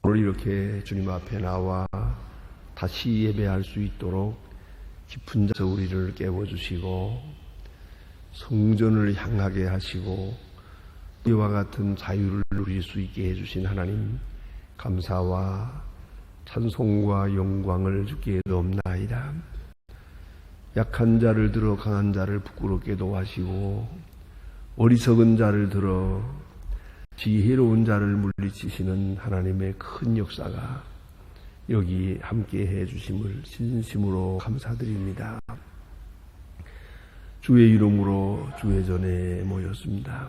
오늘 이렇게 주님 앞에 나와 다시 예배할 수 있도록 깊은 자에서 우리를 깨워주시고 성전을 향하게 하시고 이와 같은 자유를 누릴 수 있게 해주신 하나님, 감사와 찬송과 영광을 주께 드리옵나이다. 약한 자를 들어 강한 자를 부끄럽게도 하시고 어리석은 자를 들어 지혜로운 자를 물리치시는 하나님의 큰 역사가 여기 함께 해주심을 진심으로 감사드립니다. 주의 이름으로 주의 전에 모였습니다.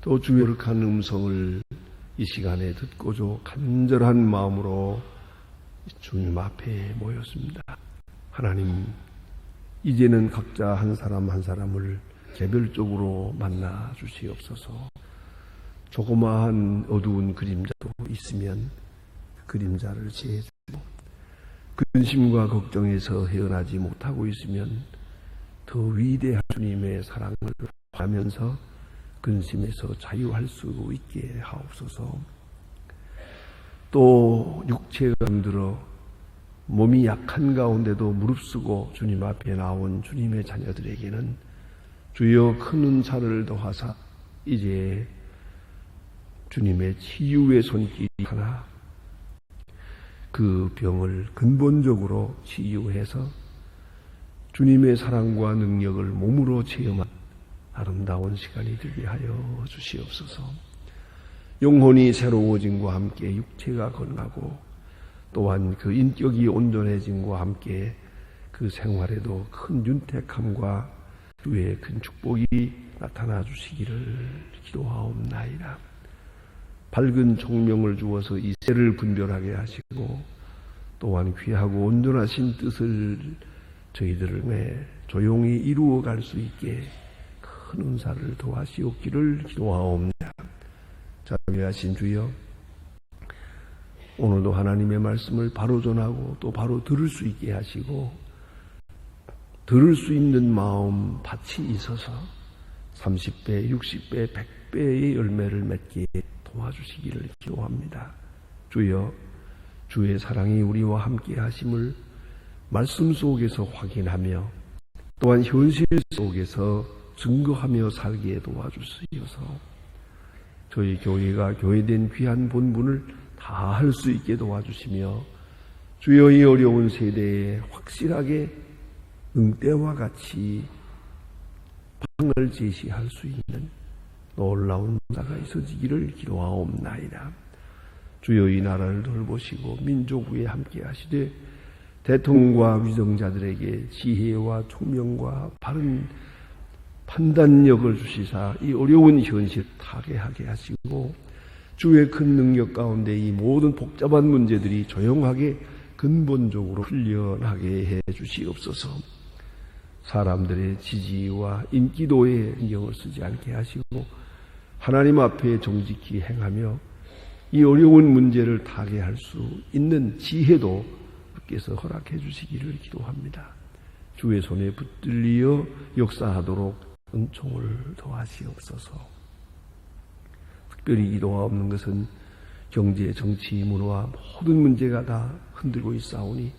또 주의 거룩한 음성을 이 시간에 듣고자 간절한 마음으로 주님 앞에 모였습니다. 하나님, 이제는 각자 한 사람 한 사람을 개별적으로 만나 주시옵소서. 조그마한 어두운 그림자도 있으면 그림자를 지혜주시고, 근심과 걱정에서 헤어나지 못하고 있으면 더 위대한 주님의 사랑을 하면서 근심에서 자유할 수 있게 하옵소서. 또 육체가 병들어 몸이 약한 가운데도 무릅쓰고 주님 앞에 나온 주님의 자녀들에게는 주여 큰 은사를 더하사 이제 주님의 치유의 손길이 하나 그 병을 근본적으로 치유해서 주님의 사랑과 능력을 몸으로 체험한 아름다운 시간이 되게 하여 주시옵소서. 영혼이 새로워짐과 함께 육체가 건강하고 또한 그 인격이 온전해짐과 함께 그 생활에도 큰 윤택함과 주의 큰 축복이 나타나 주시기를 기도하옵나이다. 밝은 총명을 주어서 이 세를 분별하게 하시고 또한 귀하고 온전하신 뜻을 저희들의 조용히 이루어갈 수 있게 큰 은사를 도와시옵기를 기도하옵니다. 자비하신 주여, 오늘도 하나님의 말씀을 바로 전하고 또 바로 들을 수 있게 하시고 들을 수 있는 마음 밭이 있어서 30배, 60배, 100배의 열매를 맺게 도와주시기를 기도합니다. 주여, 주의 사랑이 우리와 함께 하심을 말씀 속에서 확인하며 또한 현실 속에서 증거하며 살게 도와주시어서 저희 교회가 교회된 귀한 본분을 다 할 수 있게 도와주시며 주여 이 어려운 세대에 확실하게 응때와 같이 방을 제시할 수 있는 놀라운 역사가 있어지기를 기도하옵나이다. 주여 이 나라를 돌보시고 민족 위에 함께 하시되 대통령과 위정자들에게 지혜와 총명과 바른 판단력을 주시사 이 어려운 현실 타개하게 하시고 주의 큰 능력 가운데 이 모든 복잡한 문제들이 조용하게 근본적으로 풀려나게 해 주시옵소서. 사람들의 지지와 인기도에 신경을 쓰지 않게 하시고 하나님 앞에 정직히 행하며 이 어려운 문제를 타개할 수 있는 지혜도 주께서 허락해 주시기를 기도합니다. 주의 손에 붙들리어 역사하도록 은총을 더하시옵소서. 특별히 기도하옵는 것은 경제, 정치, 문화 모든 문제가 다 흔들고 있사오니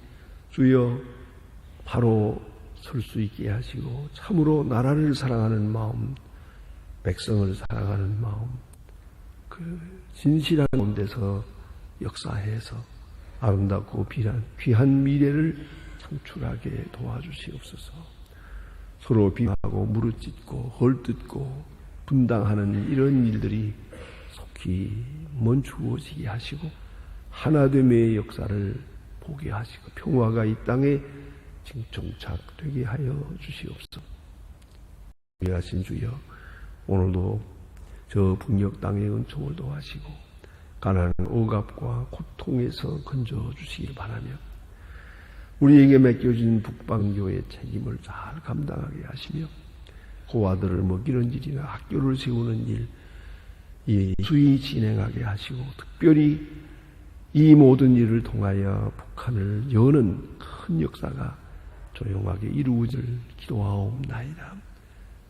주여 바로 설 수 있게 하시고 참으로 나라를 사랑하는 마음, 백성을 사랑하는 마음, 그 진실한 가운데서 역사해서 아름답고 귀한 미래를 창출하게 도와주시옵소서. 서로 비하고 무릎 찢고 헐뜯고 분당하는 이런 일들이 속히 멈추어지게 하시고 하나됨의 역사를 보게 하시고 평화가 이 땅에 정착되게 하여 주시옵소서. 위하신 주여, 오늘도 저 북녘 땅의 은총을 도하시고 가난한 억압과 고통에서 건져주시길 바라며 우리에게 맡겨진 북방교의 책임을 잘 감당하게 하시며 고아들을 먹이는 일이나 학교를 세우는 일 수히 진행하게 하시고 특별히 이 모든 일을 통하여 북한을 여는 큰 역사가 조용하게 이루어질 기도하옵나이다.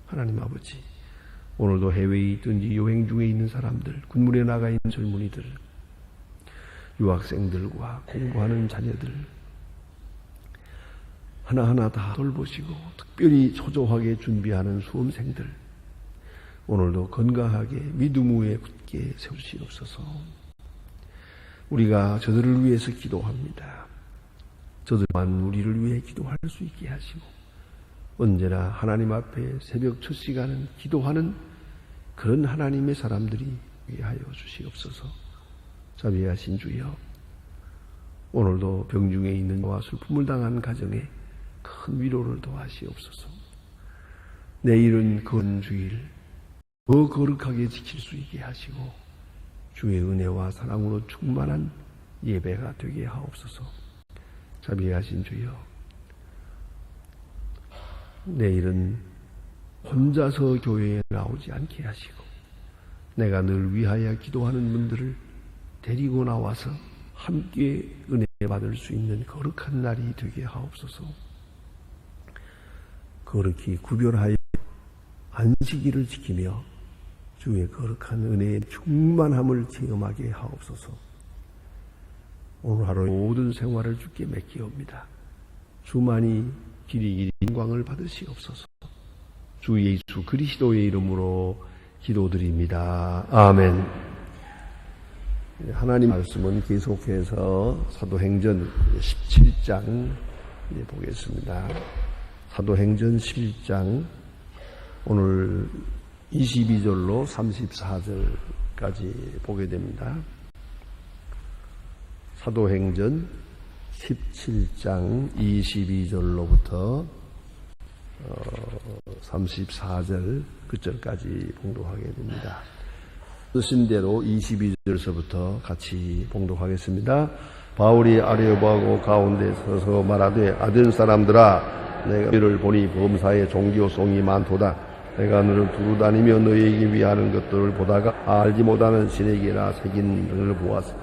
하나님 아버지, 오늘도 해외에 있든지 여행 중에 있는 사람들, 군문에 나가 있는 젊은이들, 유학생들과 공부하는 자녀들 하나하나 다 돌보시고 특별히 초조하게 준비하는 수험생들 오늘도 건강하게 믿음 위에 굳게 세우시옵소서. 우리가 저들을 위해서 기도합니다. 저들만 우리를 위해 기도할 수 있게 하시고 언제나 하나님 앞에 새벽 첫 시간은 기도하는 그런 하나님의 사람들이 되게 하여 주시옵소서. 자비하신 주여, 오늘도 병중에 있는 자와 슬픔을 당한 가정에 큰 위로를 도하시옵소서. 내일은 건주일 더 거룩하게 지킬 수 있게 하시고 주의 은혜와 사랑으로 충만한 예배가 되게 하옵소서. 자비하신 주여, 내일은 혼자서 교회에 나오지 않게 하시고 내가 늘 위하여 기도하는 분들을 데리고 나와서 함께 은혜 받을 수 있는 거룩한 날이 되게 하옵소서. 거룩히 구별하여 안식일을 지키며 주의 거룩한 은혜의 충만함을 체험하게 하옵소서. 오늘 하루 모든 생활을 주께 맡기옵니다. 주만이 길이 영광을 받으시옵소서. 주 예수 그리스도의 이름으로 기도드립니다. 아멘. 하나님 말씀은 계속해서 사도행전 17장 보겠습니다. 사도행전 11장 오늘 22절로 34절까지 보게 됩니다. 사도행전 17장 22절로부터 34절 끝절까지 봉독하게 됩니다. 쓰신 대로 22절서부터 같이 봉독하겠습니다. 바울이 아레오바고 가운데 서서 말하되 아덴 사람들아 내가 너희를 보니 범사에 종교송이 많도다. 내가 너를 두루 다니며 너희에게 위하는 것들을 보다가 알지 못하는 신에게나 새긴 것을 보았으니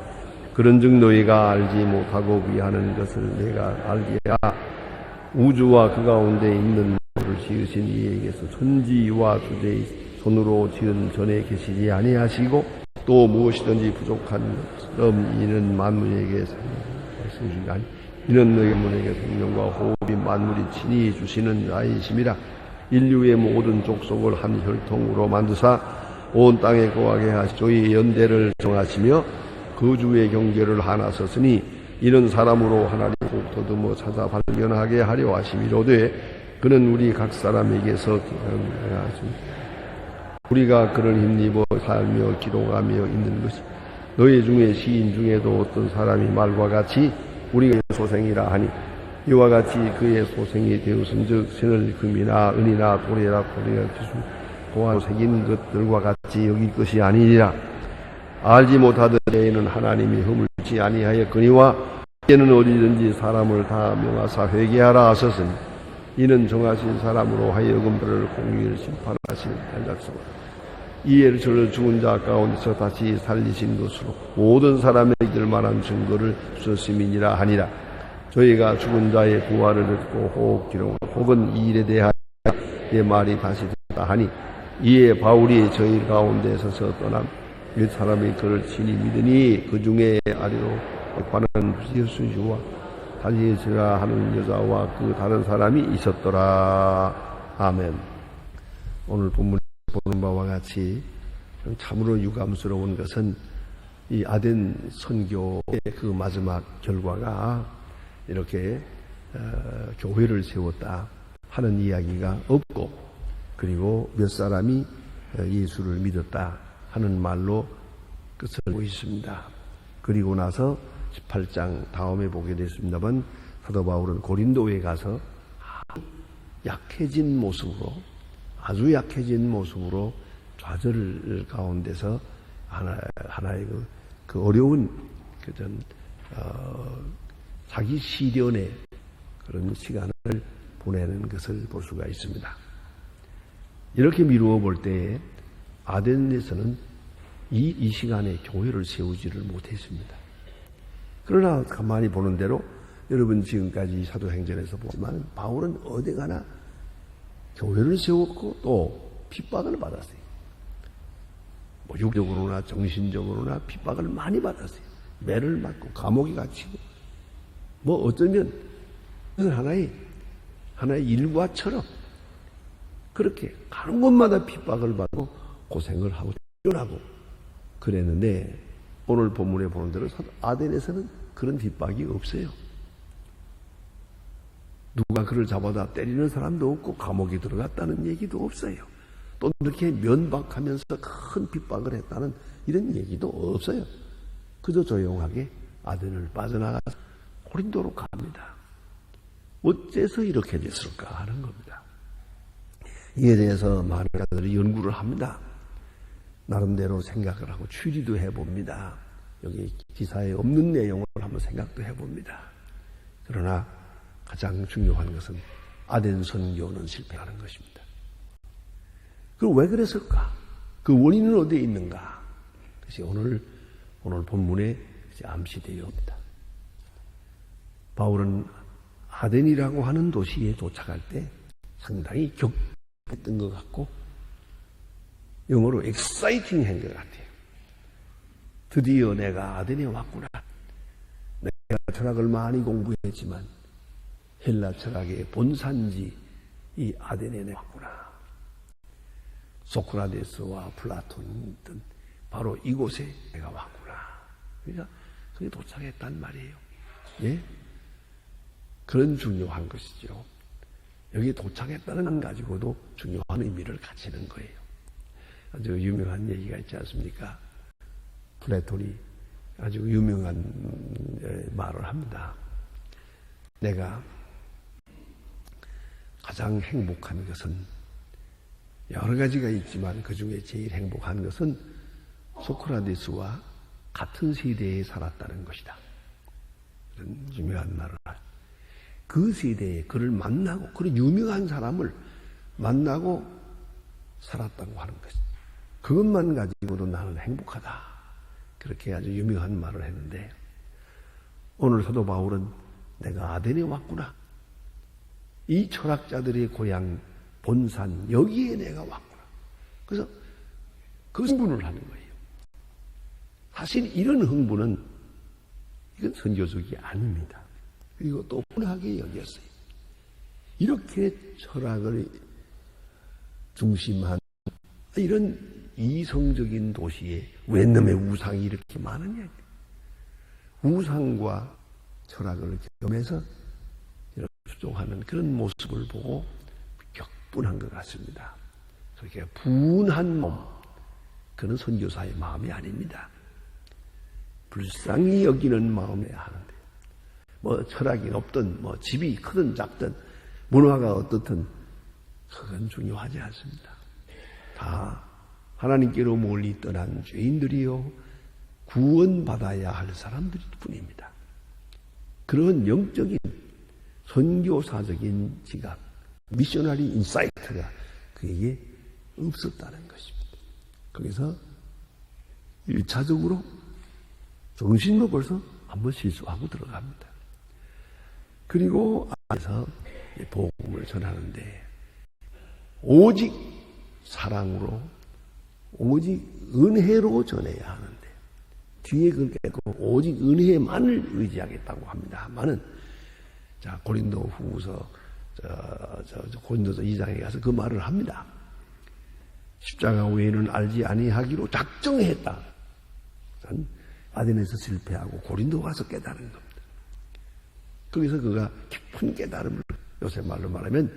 그런즉 너희가 알지 못하고 위하는 것을 내가 알게 하라. 우주와 그 가운데 있는 것을 지으신 이에게서 천지와 주제의 손으로 지은 전에 계시지 아니하시고 또 무엇이든지 부족한 것처럼 이는 만물에게 생수시나니 이는 너희 만물에게 생명과 호흡이 만물이 친히 주시는 자이심이라. 인류의 모든 족속을 한 혈통으로 만드사 온 땅에 거하게 하시 저희 연대를 정하시며 그 주의 경계를 하나 썼으니 이는 사람으로 하나님 꼭 더듬어 찾아 발견하게 하려 하심이로되 그는 우리 각 사람에게서 우리가 그를 힘입어 살며 기도하며 있는 것이 너희 중에 시인 중에도 어떤 사람이 말과 같이 우리가 소생이라 하니 이와 같이 그의 소생이 되었은즉 신을 금이나 은이나 돌이나 기술 고안 새긴 것들과 같이 여길 것이 아니니라. 알지 못하던 때에는 하나님이 허물지 아니하였거니와 이제는 어디든지 사람을 다 명하사 회개하라 하셨으니 이는 정하신 사람으로 하여금 그를 공의를 심판하시는 대작성 이에 저를 죽은 자 가운데서 다시 살리신 것으로 모든 사람의 믿을 만한 증거를 주셨음이니라 하니라. 저희가 죽은 자의 부활을 듣고 혹 기록 혹은 이 일에 대하여 내 말이 다시 됐다 하니 이에 바울이 저희 가운데 서서 떠남 몇 사람이 그를 친히 믿으니 그 중에 아리로 관한 예수주와 다니엘이라 하는 여자와 그 다른 사람이 있었더라. 아멘. 오늘 본문에 보는 바와 같이 참으로 유감스러운 것은 이 아덴 선교의 그 마지막 결과가 이렇게 교회를 세웠다 하는 이야기가 없고 그리고 몇 사람이 예수를 믿었다 하는 말로 끝을 보고 있습니다. 그리고 나서 18장 다음에 보게 됐습니다만 사도 바울은 고린도에 가서 아주 약해진 모습으로 좌절 가운데서 하나의 그 어려운 자기 시련의 그런 시간을 보내는 것을 볼 수가 있습니다. 이렇게 미루어 볼 때에 아덴에서는 이 시간에 교회를 세우지를 못했습니다. 그러나 가만히 보는 대로 여러분 지금까지 사도행전에서 보지만 바울은 어디 가나 교회를 세웠고 또 핍박을 받았어요. 육적으로나 정신적으로나 핍박을 많이 받았어요. 매를 맞고 감옥에 갇히고 뭐 어쩌면 하나의 일과처럼 그렇게 가는 곳마다 핍박을 받고 고생을 하고 쫓겨나고 그랬는데 오늘 본문에 보는 대로 아덴에서는 그런 핍박이 없어요. 누가 그를 잡아다 때리는 사람도 없고 감옥에 들어갔다는 얘기도 없어요. 또 이렇게 면박하면서 큰 핍박을 했다는 이런 얘기도 없어요. 그저 조용하게 아덴을 빠져나가서 고린도로 갑니다. 어째서 이렇게 됐을까 하는 겁니다. 이에 대해서 많은 자들이 연구를 합니다. 나름대로 생각을 하고 추리도 해봅니다. 여기 기사에 없는 내용을 한번 생각도 해봅니다. 그러나 가장 중요한 것은 아덴 선교는 실패하는 것입니다. 그럼 왜 그랬을까? 그 원인은 어디에 있는가? 그것이 오늘 본문에 암시되어 옵니다. 바울은 아덴이라고 하는 도시에 도착할 때 상당히 격했던 것 같고 영어로 exciting 한 것 같아요. 드디어 내가 아덴에 왔구나. 내가 철학을 많이 공부했지만 헬라 철학의 본산지 이 아덴에 내가 왔구나. 소크라테스와 플라톤이 있던 바로 이곳에 내가 왔구나. 그러니까 그게 도착했단 말이에요. 예? 그런 중요한 것이죠. 여기 도착했다는 것 가지고도 중요한 의미를 갖추는 거예요. 아주 유명한 얘기가 있지 않습니까? 플라톤이 아주 유명한 말을 합니다. 내가 가장 행복한 것은 여러 가지가 있지만 그 중에 제일 행복한 것은 소크라테스와 같은 세대에 살았다는 것이다. 그런 유명한 말을 하죠. 그 세대에 그를 만나고 그런 유명한 사람을 만나고 살았다고 하는 것이다. 그것만 가지고도 나는 행복하다. 그렇게 아주 유명한 말을 했는데 오늘 사도 바울은 내가 아덴에 왔구나. 이 철학자들의 고향 본산 여기에 내가 왔구나. 그래서 그 흥분을 하는 거예요. 사실 이런 흥분은 이건 선교적이 아닙니다. 그리고 또 분하게 여겼어요. 이렇게 철학을 중심한 이런 이성적인 도시에 웬 놈의 우상이 이렇게 많으냐. 우상과 철학을 겸해서 추종하는 그런 모습을 보고 격분한 것 같습니다. 그렇게 분한 몸, 그는 선교사의 마음이 아닙니다. 불쌍히 여기는 마음이어야 하는데 뭐 철학이 높든 뭐 집이 크든 작든 문화가 어떻든 그건 중요하지 않습니다. 다 하나님께로 멀리 떠난 죄인들이요 구원받아야 할 사람들 뿐입니다. 그런 영적인 선교사적인 지각, 미셔너리 인사이트가 그에게 없었다는 것입니다. 거기서 1차적으로 정신도 벌써 한번 실수하고 들어갑니다. 그리고 안에서 복음을 전하는데 오직 사랑으로 오직 은혜로 전해야 하는데 뒤에 그렇게 오직 은혜만을 의지하겠다고 합니다만은 자 고린도 후서 고린도서 2장에 가서 그 말을 합니다. 십자가 외에는 알지 아니하기로 작정했다. 아덴에서 실패하고 고린도 가서 깨달은 겁니다. 거기서 그가 깊은 깨달음을 요새 말로 말하면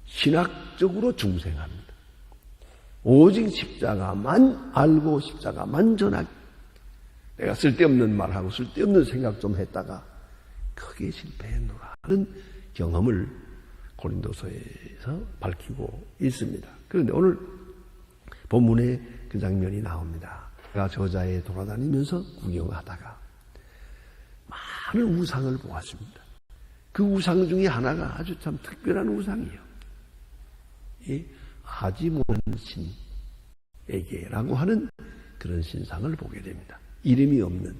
신학적으로 중생합니다. 오직 십자가만 알고 십자가만 전하기. 내가 쓸데없는 말하고 쓸데없는 생각 좀 했다가 크게 실패했노라 하는 경험을 고린도서에서 밝히고 있습니다. 그런데 오늘 본문에 그 장면이 나옵니다. 그가 저자에 돌아다니면서 구경하다가 많은 우상을 보았습니다. 그 우상 중에 하나가 아주 참 특별한 우상이에요. 이 아지몬 신에게라고 하는 그런 신상을 보게 됩니다. 이름이 없는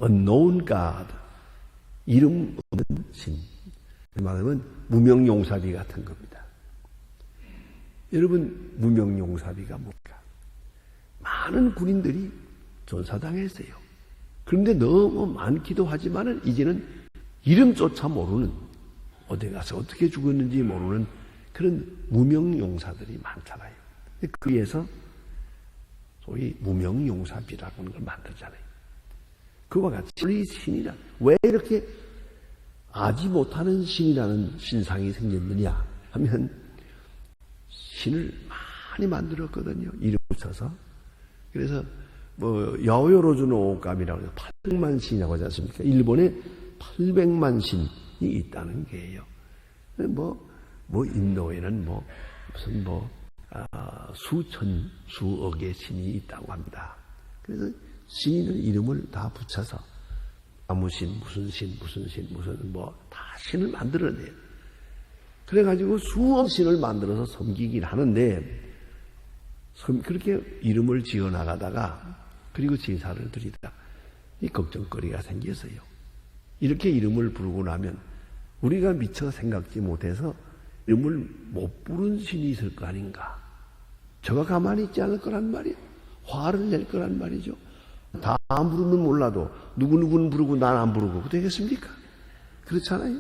unknown God, 이름 없는 신. 말하면 무명용사비 같은 겁니다. 여러분 무명용사비가 뭡니까? 많은 군인들이 전사당했어요. 그런데 너무 많기도 하지만은 이제는 이름조차 모르는, 어디 가서 어떻게 죽었는지 모르는 그런 무명용사들이 많잖아요. 그에서 소위 무명용사비라고 하는 걸 만들잖아요. 그와 같이 우리 신이란 왜 이렇게 아지 못하는 신이라는 신상이 생겼느냐 하면 신을 많이 만들었거든요. 이름 붙여서. 그래서 여요로즈노 오감이라고 해서 800만 신이라고 하지 않습니까? 일본에 800만 신이 있다는 게예요. 인도에는 무슨 수억의 신이 있다고 합니다. 그래서 신은 이름을 다 붙여서 아무 신, 무슨 신, 다 신을 만들어내요. 그래가지고 수억 신을 만들어서 섬기긴 하는데, 그렇게 이름을 지어 나가다가, 그리고 제사를 드리다, 이 걱정거리가 생겼어요. 이렇게 이름을 부르고 나면, 우리가 미처 생각지 못해서 이름을 못 부른 신이 있을 거 아닌가. 저가 가만히 있지 않을 거란 말이에요. 화를 낼 거란 말이죠. 다 안 부르면 몰라도 누구누구는 부르고 난 안 부르고 되겠습니까? 그렇잖아요.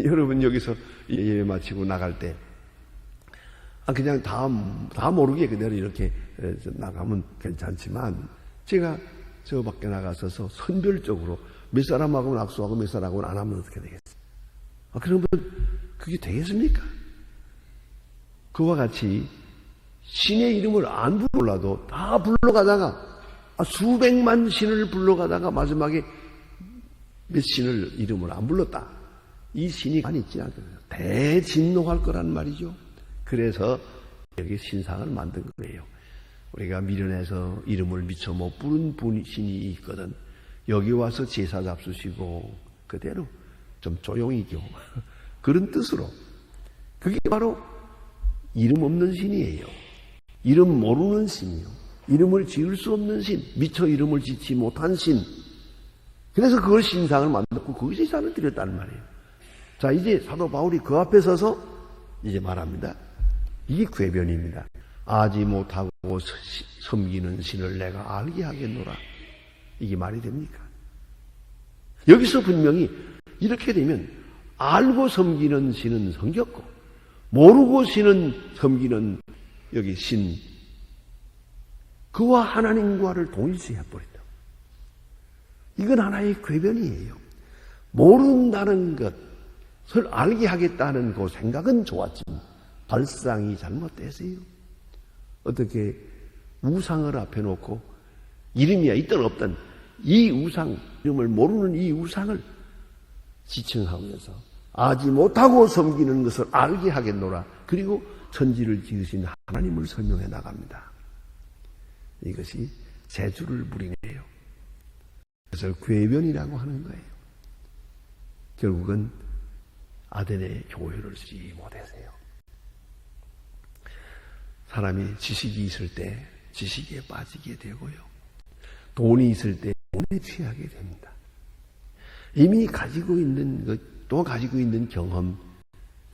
여러분 여기서 예배 마치고 나갈 때 그냥 다 모르게 그대로 이렇게 나가면 괜찮지만, 제가 저 밖에 나가서서 선별적으로 몇 사람하고는 악수하고 몇 사람하고는 안 하면 어떻게 되겠어요? 그러면 그게 되겠습니까? 그와 같이 신의 이름을 안 불러도 다 불러가다가 수백만 신을 불러가다가 마지막에 몇 신을 이름을 안 불렀다. 이 신이 가만히 있지 않거든요. 대진노할 거란 말이죠. 그래서 여기 신상을 만든 거예요. 우리가 미련해서 이름을 미처 못 부른 신이 있거든. 여기 와서 제사 잡수시고 그대로 좀 조용히 좀 그런 뜻으로. 그게 바로 이름 없는 신이에요. 이름 모르는 신이요. 이름을 지을 수 없는 신, 미처 이름을 짓지 못한 신. 그래서 그걸 신상을 만들고 그 제사를 드렸다는 말이에요. 자, 이제 사도 바울이 그 앞에 서서 이제 말합니다. 이게 궤변입니다. 아지 못하고 섬기는 신을 내가 알게 하겠노라. 이게 말이 됩니까? 여기서 분명히 이렇게 되면 알고 섬기는 신은 섬겼고 모르고 섬기는 여기 신, 그와 하나님과를 동일시해버린다. 이건 하나의 궤변이에요. 모른다는 것을 알게 하겠다는 그 생각은 좋았지만 발상이 잘못됐어요. 어떻게 우상을 앞에 놓고 이름이야 있든 없든 이 우상, 이름을 모르는 이 우상을 지칭하면서 아지 못하고 섬기는 것을 알게 하겠노라. 그리고 천지를 지으신 하나님을 설명해 나갑니다. 이것이 재주를 부리네요. 그래서 궤변이라고 하는 거예요. 결국은 아덴의 교회를 쓰지 못했어요. 사람이 지식이 있을 때 지식에 빠지게 되고요. 돈이 있을 때 돈에 취하게 됩니다. 이미 가지고 있는 것, 또 가지고 있는 경험,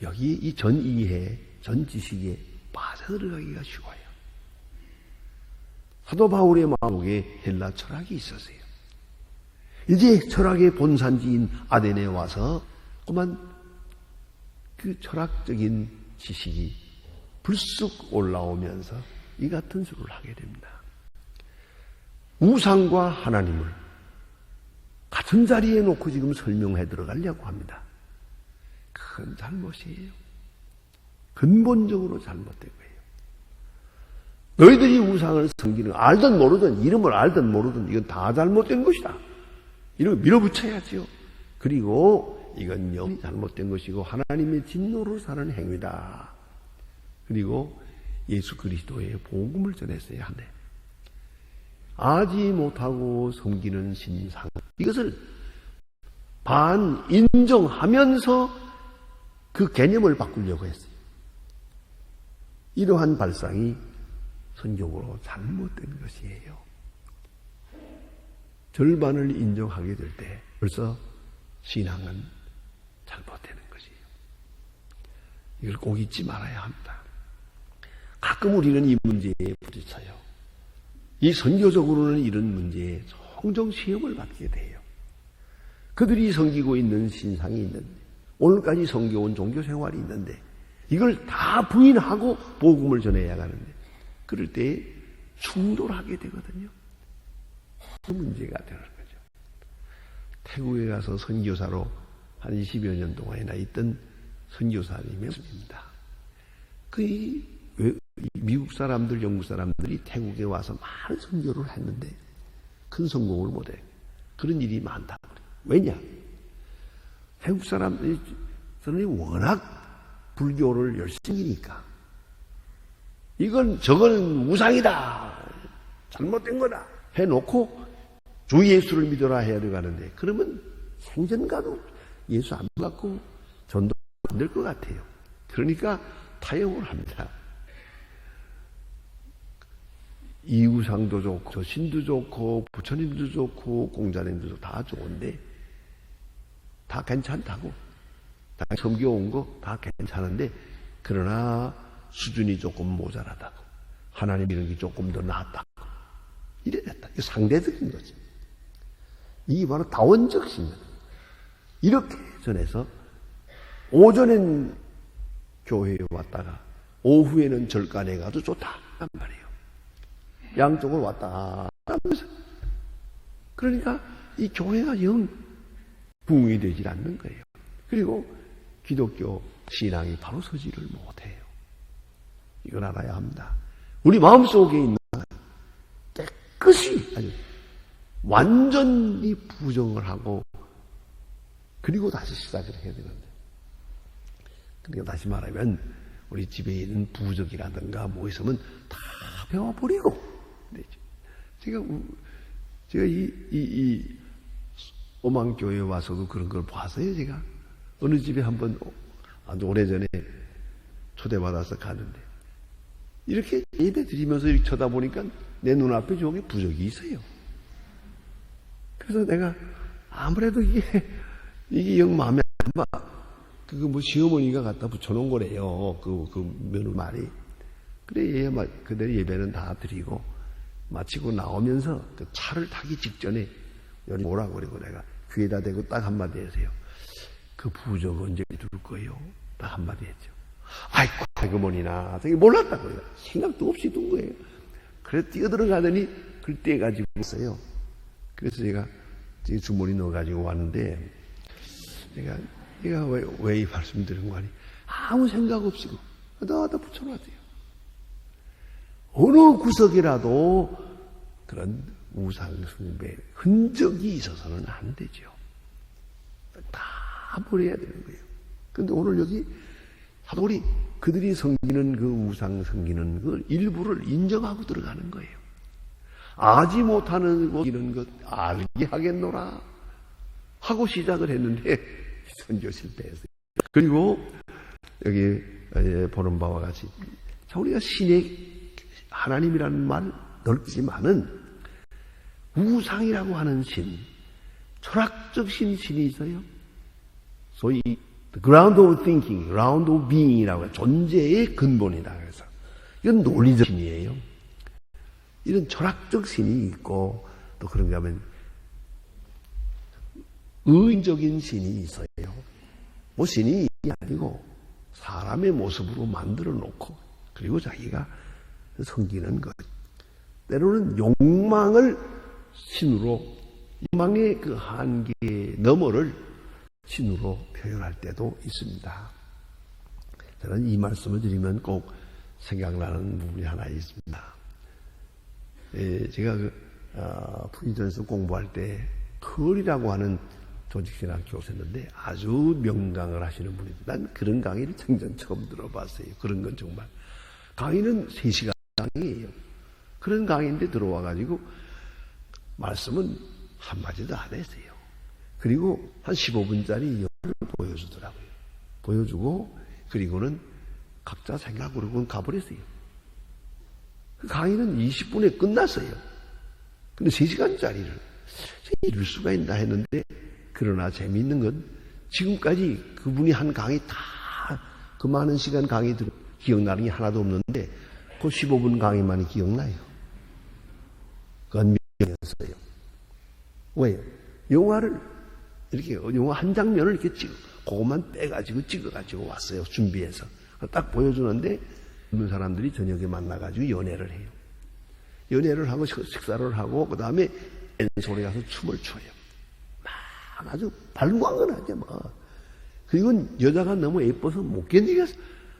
여기 이 전 이해, 전 지식에 빠져들어가기가 쉬워요. 사도 바울의 마음속에 헬라 철학이 있었어요. 이제 철학의 본산지인 아덴에 와서 그만 그 철학적인 지식이 불쑥 올라오면서 이 같은 수를 하게 됩니다. 우상과 하나님을 같은 자리에 놓고 지금 설명해 들어가려고 합니다. 큰 잘못이에요. 근본적으로 잘못된 거예요. 너희들이 우상을 섬기는 알든 모르든 이름을 알든 모르든 이건 다 잘못된 것이다. 이런 거 밀어붙여야죠. 그리고 이건 영이 잘못된 것이고 하나님의 진노로 사는 행위다. 그리고 예수 그리스도의 복음을 전했어야 하네. 아지 못하고 섬기는 신상, 이것을 반인정하면서 그 개념을 바꾸려고 했어요. 이러한 발상이 선교적으로 잘못된 것이에요. 절반을 인정하게 될 때 벌써 신앙은 잘못되는 것이에요. 이걸 꼭 잊지 말아야 합니다. 가끔 우리는 이 문제에 부딪혀요. 이 선교적으로는 이런 문제에 공정시험을 받게 돼요. 그들이 섬기고 있는 신상이 있는데, 오늘까지 섬겨온 종교생활이 있는데, 이걸 다 부인하고 복음을 전해야 하는데, 그럴 때 충돌하게 되거든요. 그 문제가 되는 거죠. 태국에 가서 선교사로 한 20여 년 동안이나 있던 선교사님입니다. 미국 사람들, 영국 사람들이 태국에 와서 많은 선교를 했는데 큰 성공을 못해. 그런 일이 많다. 왜냐? 태국 사람들이 워낙 불교를 열심히니까 저거는 우상이다, 잘못된 거다 해놓고 주 예수를 믿어라 해야 되가는데, 그러면 생전가도 예수 안 받고 전도 안 될 것 같아요. 그러니까 타협을 합니다. 이 우상도 좋고 저 신도 좋고 부처님도 좋고 공자님도 다 좋은데 다 괜찮다고, 다 섬겨온 거 다 괜찮은데, 그러나 수준이 조금 모자라다고, 하나님 이런 게 조금 더 낫다고, 이래 됐다. 이거 상대적인 거지. 이게 바로 다원적 신념. 이렇게 전해서 오전엔 교회에 왔다가 오후에는 절간에 가도 좋다 한 말이에요. 양쪽을 왔다 하면서. 그러니까 이 교회가 영 부흥이 되질 않는 거예요. 그리고 기독교 신앙이 바로 서지를 못해요. 이걸 알아야 합니다. 우리 마음속에 있는 깨끗이 아주 완전히 부정을 하고 그리고 다시 시작을 해야 되는데, 그러니까 다시 말하면 우리 집에 있는 부적이라든가 뭐 있으면 다 배워버리고. 제가 이 오망교회에 와서도 그런 걸 봤어요. 제가 어느 집에 한번 아주 오래전에 초대받아서 가는데 이렇게 예배 드리면서 이렇게 쳐다보니까 내 눈앞에 저기 부적이 있어요. 그래서 내가 아무래도 이게 영 마음에 안 봐. 그거 뭐 시어머니가 갖다 붙여놓은 거래요. 그 며느 말이. 그래, 그대로 예배는 다 드리고 마치고 나오면서 그 차를 타기 직전에 여기 오라고 그러고 내가 귀에다 대고 딱 한마디 했어요. 그 부적 언제 둘 거예요? 딱 한마디 했죠. 아이고, 어머니나 저기 몰랐다고요. 생각도 없이 둔 거예요. 그래서 뛰어들어가더니 그때 가지고 있어요. 그래서 제가 주머니 넣어가지고 왔는데, 제가 왜 이 말씀 드린 거 아니? 아무 생각 없이 어디다 붙여놨대요. 어느 구석이라도 그런 우상숭배 흔적이 있어서는 안 되죠. 다 버려야 되는 거예요. 그런데 오늘 여기 우리 그들이 섬기는 그 우상 섬기는 그 일부를 인정하고 들어가는 거예요. 아지 못하는 것 이런 것 알게 하겠노라 하고 시작을 했는데 선교 실패했어요. 그리고 여기 보는 바와 같이 우리가 신의 하나님이라는 말 넓지만은 우상이라고 하는 신, 철학적 신이 있어요. 소위 ground of thinking, ground of being이라고 해요. 존재의 근본이다. 그래서 이건 논리적 신이에요. 이런 철학적 신이 있고 또 그런가 하면 의인적인 신이 있어요. 뭐 신이 아니고 사람의 모습으로 만들어 놓고 그리고 자기가 섬기는 것. 때로는 욕망을 신으로, 욕망의 그 한계 너머를 신으로 표현할 때도 있습니다. 저는 이 말씀을 드리면 꼭 생각나는 부분이 하나 있습니다. 제가 프리전스 공부할 때 컬이라고 하는 조직신학 교수였는데 아주 명강을 하시는 분입니다. 난 그런 강의를 생전 처음 들어봤어요. 그런 건 정말. 강의는 3시간 강의예요. 그런 강의인데 들어와가지고 말씀은 한마디도 안 했어요. 그리고 한 15분짜리 영화를 보여주더라고요. 보여주고 그리고는 각자 생각으로 가버렸어요. 그 강의는 20분에 끝났어요. 근데 3시간짜리를 이럴 수가 있나 했는데, 그러나 재미있는 건 지금까지 그분이 한 강의 다 그 많은 시간 강의 기억나는 게 하나도 없는데 그 15분 강의만이 기억나요. 그건 명이었어요. 왜요? 영화를 이렇게 영화 한 장면을 이렇게 그것만 빼가지고 찍어가지고 왔어요. 준비해서 딱 보여주는데 젊은 사람들이 저녁에 만나가지고 연애를 해요. 연애를 하고 식사를 하고 그 다음에 앤솔에 가서 춤을 춰요. 막 아주 발광을 하죠. 막. 그리고 여자가 너무 예뻐서 못 견디겠어.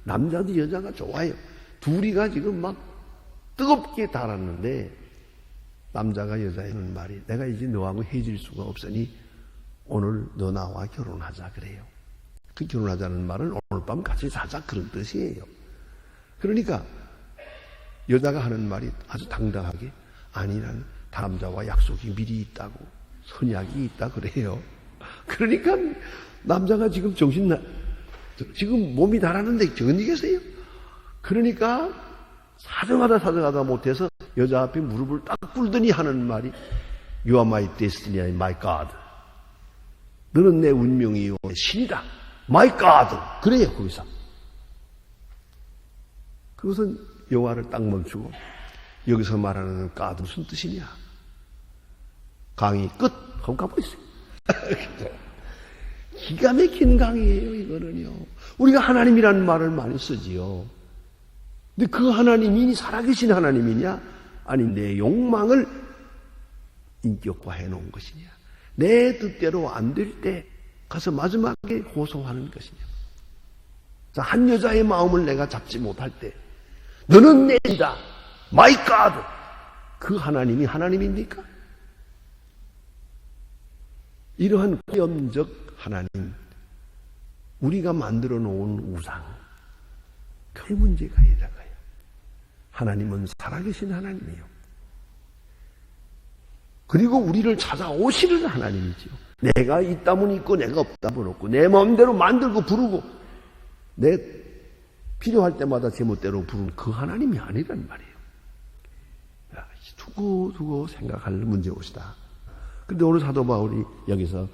남자도 여자가 좋아요. 둘이가 지금 막 뜨겁게 달았는데 남자가 여자에는 말이 내가 이제 너하고 헤어질 수가 없으니 오늘 너 나와 결혼하자 그래요. 그 결혼하자는 말은 오늘 밤 같이 자자 그런 뜻이에요. 그러니까 여자가 하는 말이 아주 당당하게 아니 난 남자와 약속이 미리 있다고 선약이 있다 그래요. 그러니까 남자가 지금 지금 몸이 달았는데 견디겠어요? 그러니까 사정하다 못해서 여자 앞에 무릎을 딱 꿇더니 하는 말이 You are my destiny, my God. 너는 내 운명이요 신이다. My God. 그래요 거기서. 그것은 여호와를 딱 멈추고 여기서 말하는 God 무슨 뜻이냐? 강의 끝 하고 가버렸어요. 기가 막힌 강의예요 이거는요. 우리가 하나님이라는 말을 많이 쓰지요. 근데 그 하나님이 살아계신 하나님이냐? 아니 내 욕망을 인격화해 놓은 것이냐? 내 뜻대로 안 될 때 가서 마지막에 호소하는 것이냐? 자, 한 여자의 마음을 내가 잡지 못할 때 너는 내 이다. My God. 그 하나님이 하나님입니까? 이러한 오염적 하나님, 우리가 만들어 놓은 우상, 그 문제가 있다고요. 하나님은 살아계신 하나님이에요. 그리고 우리를 찾아오시는 하나님이죠. 내가 있다면 있고 내가 없다면 없고 내 마음대로 만들고 부르고 내 필요할 때마다 제멋대로 부르는 그 하나님이 아니란 말이에요. 두고 생각할 문제옷이다. 그런데 오늘 사도 바울이 여기서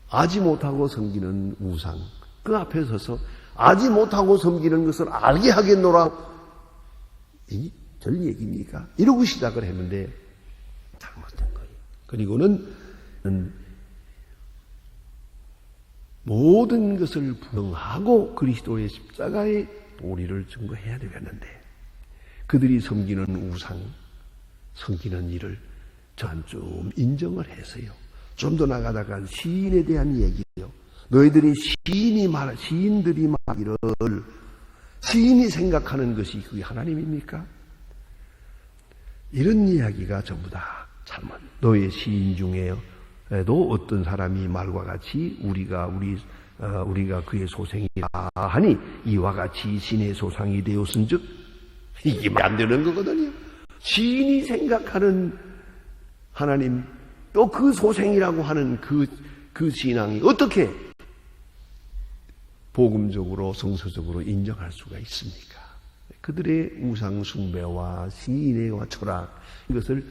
아지 못하고 섬기는 우상, 그 앞에 서서 아지 못하고 섬기는 것을 알게 하겠노라. 이 절 얘기입니까? 이러고 시작을 했는데 잘못된 거예요. 그리고는 모든 것을 부정하고 그리스도의 십자가의 도리를 증거해야 되겠는데 그들이 섬기는 우상, 섬기는 일을 전 좀 인정을 해서요. 좀 더 나가다가 시인에 대한 얘기요. 너희들이 시인들이 말하기를 시인이 생각하는 것이 그게 하나님입니까? 이런 이야기가 전부 다 잘못. 너의 시인 중에도 어떤 사람이 말과 같이 우리가 그의 소생이라 하니 이와 같이 신의 소상이 되었은즉 이게 안 되는 거거든요. 시인이 생각하는 하나님 또 그 소생이라고 하는 그 신앙이 어떻게 복음적으로 성서적으로 인정할 수가 있습니까? 그들의 우상 숭배와 시인의 철학 이것을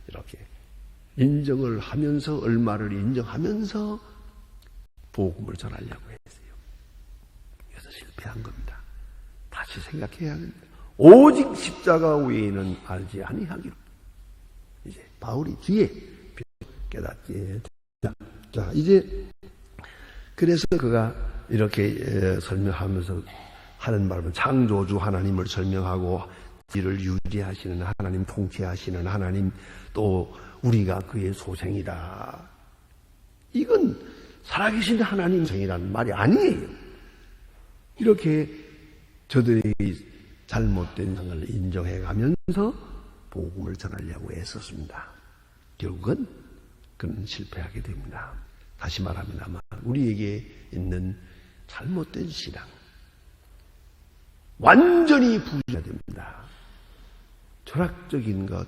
이렇게 인정을 하면서 얼마를 인정하면서 복음을 전하려고 했어요. 그래서 실패한 겁니다. 다시 생각해야 합니다. 오직 십자가 외에는 알지 아니하기로. 이제 바울이 뒤에 깨닫게. 자, 이제 그래서 그가 이렇게 설명하면서 하는 말은 창조주 하나님을 설명하고 이를 유지하시는 하나님, 통치하시는 하나님, 또 우리가 그의 소생이다. 이건 살아계신 하나님 소생이라는 말이 아니에요. 이렇게 저들이 잘못된 상을 인정해가면서 복음을 전하려고 애썼습니다. 결국은 그는 실패하게 됩니다. 다시 말하면 아마 우리에게 있는 잘못된 신앙 완전히 부셔야 됩니다. 철학적인 것,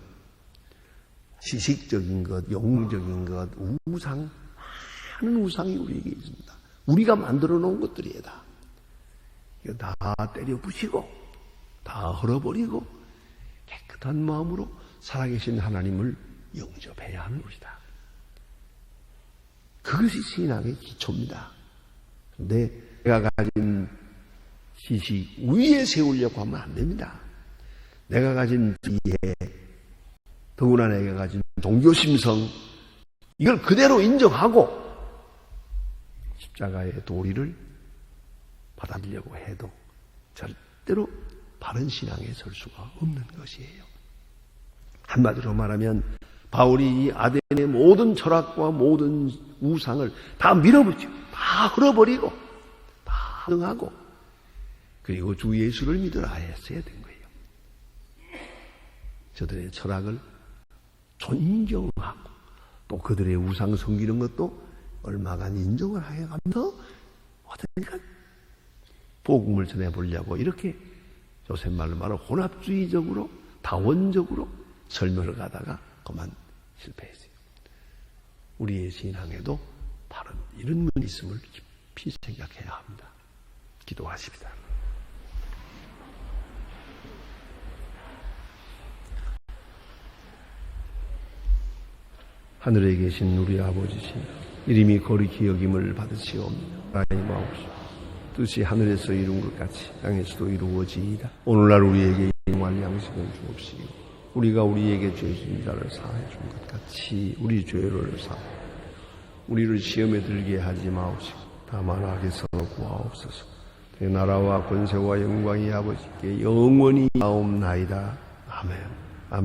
지식적인 것, 영적인 것, 우상, 많은 우상이 우리에게 있습니다. 우리가 만들어 놓은 것들이에요. 이거 다 때려 부시고 다 헐어버리고 깨끗한 마음으로 살아계신 하나님을 영접해야 하는 것이다. 그것이 신앙의 기초입니다. 그런데 내가 가진 지식 위에 세우려고 하면 안 됩니다. 내가 가진 지혜, 더구나 내가 가진 종교심성 이걸 그대로 인정하고 십자가의 도리를 받아들이려고 해도 절대로 바른 신앙에 설 수가 없는 것이에요. 한마디로 말하면 바울이 이 아덴의 모든 철학과 모든 우상을 다 밀어버리고 다 흘어버리고 다 응하고 그리고 주 예수를 믿으라 했어야 된 거예요. 저들의 철학을 존경하고 또 그들의 우상 섬기는 것도 얼마간 인정을 해가면서 어떻게까 복음을 전해보려고 이렇게 요새 말로 말하면 혼합주의적으로 다원적으로 설명을 가다가 그만 실패했어요. 우리의 신앙에도 바로 이런 면이 있음을 깊이 생각해야 합니다. 기도하십시다. 하늘에 계신 우리 아버지시여, 이름이 거룩히 여김을 받으시옵니다. 나의 마옵시오. 뜻이 하늘에서 이룬 것 같이 땅에서도 이루어지이다. 오늘날 우리에게 일용할 양식을 주옵시고 우리가 우리에게 죄 지은 자를 사하여 준 것 같이 우리 죄를 사하여 우리를 시험에 들게 하지 마옵시고 다만 악에서 구하옵소서. 내 나라와 권세와 영광이 아버지께 영원히 나옵나이다. 아멘.